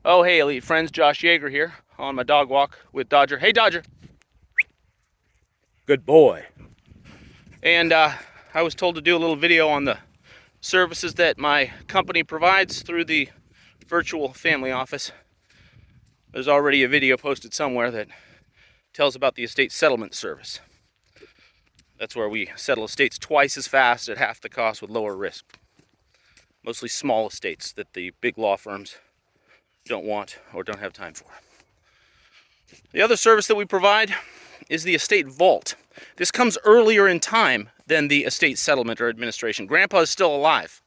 Oh, hey, elite friends, Josh Yeager here on my dog walk with Dodger. Hey, Dodger. Good boy. And I was told to do a little video on the services that my company provides through the virtual family office. There's already a video posted somewhere that tells about the estate settlement service. That's where we settle estates twice as fast at half the cost with lower risk. Mostly small estates that the big law firms don't want or don't have time for. The other service that we provide is the estate vault. This comes earlier in time than the estate settlement or administration. Grandpa is still alive.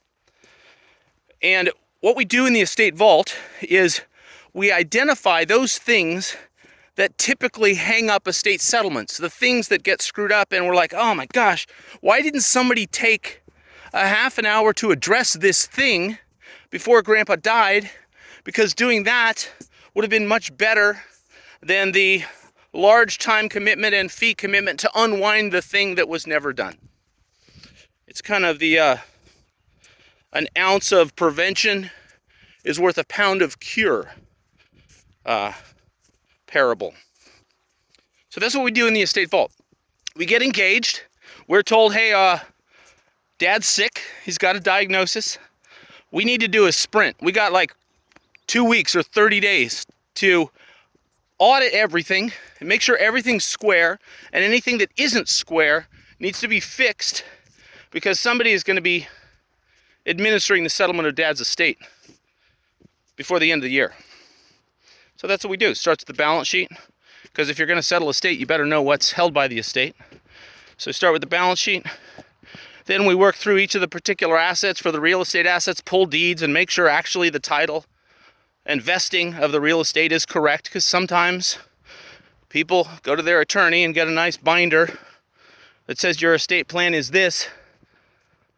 And what we do in the estate vault is we identify those things that typically hang up estate settlements, the things that get screwed up and we're like, oh my gosh, why didn't somebody take a half an hour to address this thing before Grandpa died? Because doing that would have been much better than the large time commitment and fee commitment to unwind the thing that was never done. It's kind of the an ounce of prevention is worth a pound of cure parable. So that's what we do in the estate vault. We get engaged. We're told, hey, Dad's sick. He's got a diagnosis. We need to do a sprint. We got like 2 weeks or 30 days to audit everything and make sure everything's square, and anything that isn't square needs to be fixed because somebody is going to be administering the settlement of Dad's estate before the end of the year. So that's what we do. Starts with the balance sheet, because if you're going to settle estate, you better know what's held by the estate. So start with the balance sheet. Then we work through each of the particular assets for the real estate assets, pull deeds, and make sure actually the title and vesting of the real estate is correct, because sometimes people go to their attorney and get a nice binder that says your estate plan is this,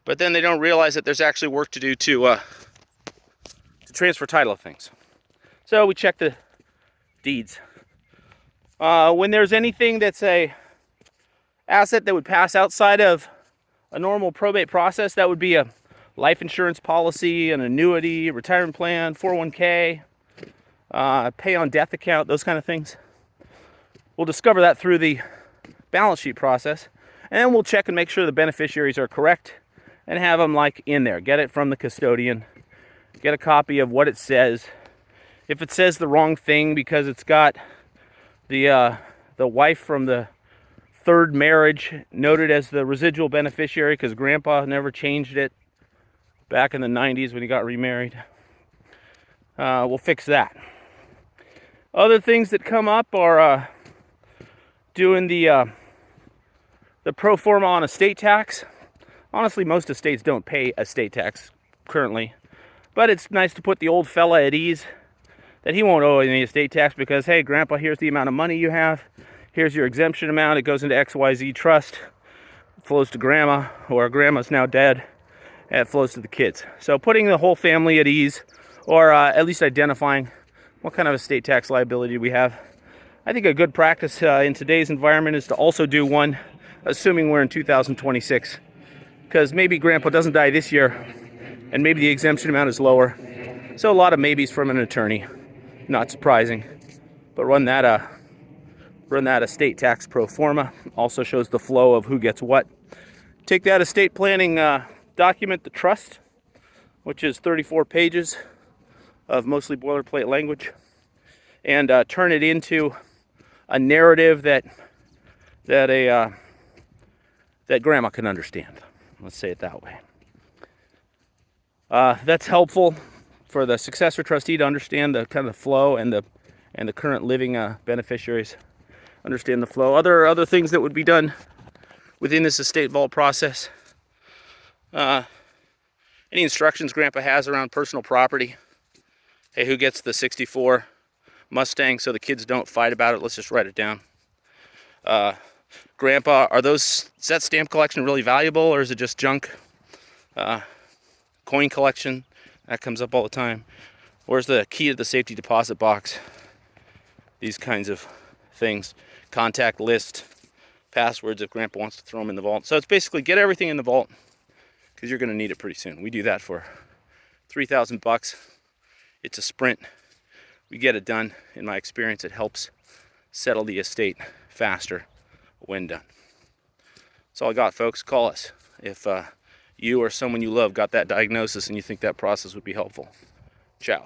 but then they don't realize that there's actually work to do to transfer title of things. So we check the deeds. When there's anything that's a asset that would pass outside of a normal probate process, that would be a life insurance policy, an annuity, a retirement plan, 401k, pay on death account, those kind of things. We'll discover that through the balance sheet process, and then we'll check and make sure the beneficiaries are correct and have them like in there. Get it from the custodian, get a copy of what it says. If it says the wrong thing because it's got the wife from the third marriage noted as the residual beneficiary because Grandpa never changed it back in the 90s when he got remarried, we'll fix that. Other things that come up are doing the pro forma on estate tax. Honestly, most estates don't pay estate tax currently, but it's nice to put the old fella at ease that he won't owe any estate tax because, hey, Grandpa, here's the amount of money you have. Here's your exemption amount. It goes into XYZ trust. It flows to Grandma, or Grandma's now dead. And it flows to the kids. So putting the whole family at ease, or at least identifying what kind of estate tax liability we have. I think a good practice in today's environment is to also do one, assuming we're in 2026. Because maybe Grandpa doesn't die this year, and maybe the exemption amount is lower. So a lot of maybes from an attorney. Not surprising. But run that estate tax pro forma. Also shows the flow of who gets what. Take that estate planning document, the trust, which is 34 pages of mostly boilerplate language, and turn it into a narrative that Grandma can understand. Let's say it that way. That's helpful for the successor trustee to understand the kind of flow, and the current living beneficiaries understand the flow. Other things that would be done within this estate vault process. Any instructions Grandpa has around personal property. Hey, who gets the 64 Mustang so the kids don't fight about it? Let's just write it down. Grandpa, is that stamp collection really valuable, or is it just junk? Coin collection, that comes up all the time. Where's the key to the safety deposit box? These kinds of things. Contact list, passwords if Grandpa wants to throw them in the vault. So it's basically get everything in the vault, because you're going to need it pretty soon. We do that for $3,000. It's a sprint. we get it done. In my experience, it helps settle the estate faster when done. That's all I got, folks. Call us if you or someone you love got that diagnosis and you think that process would be helpful. Ciao.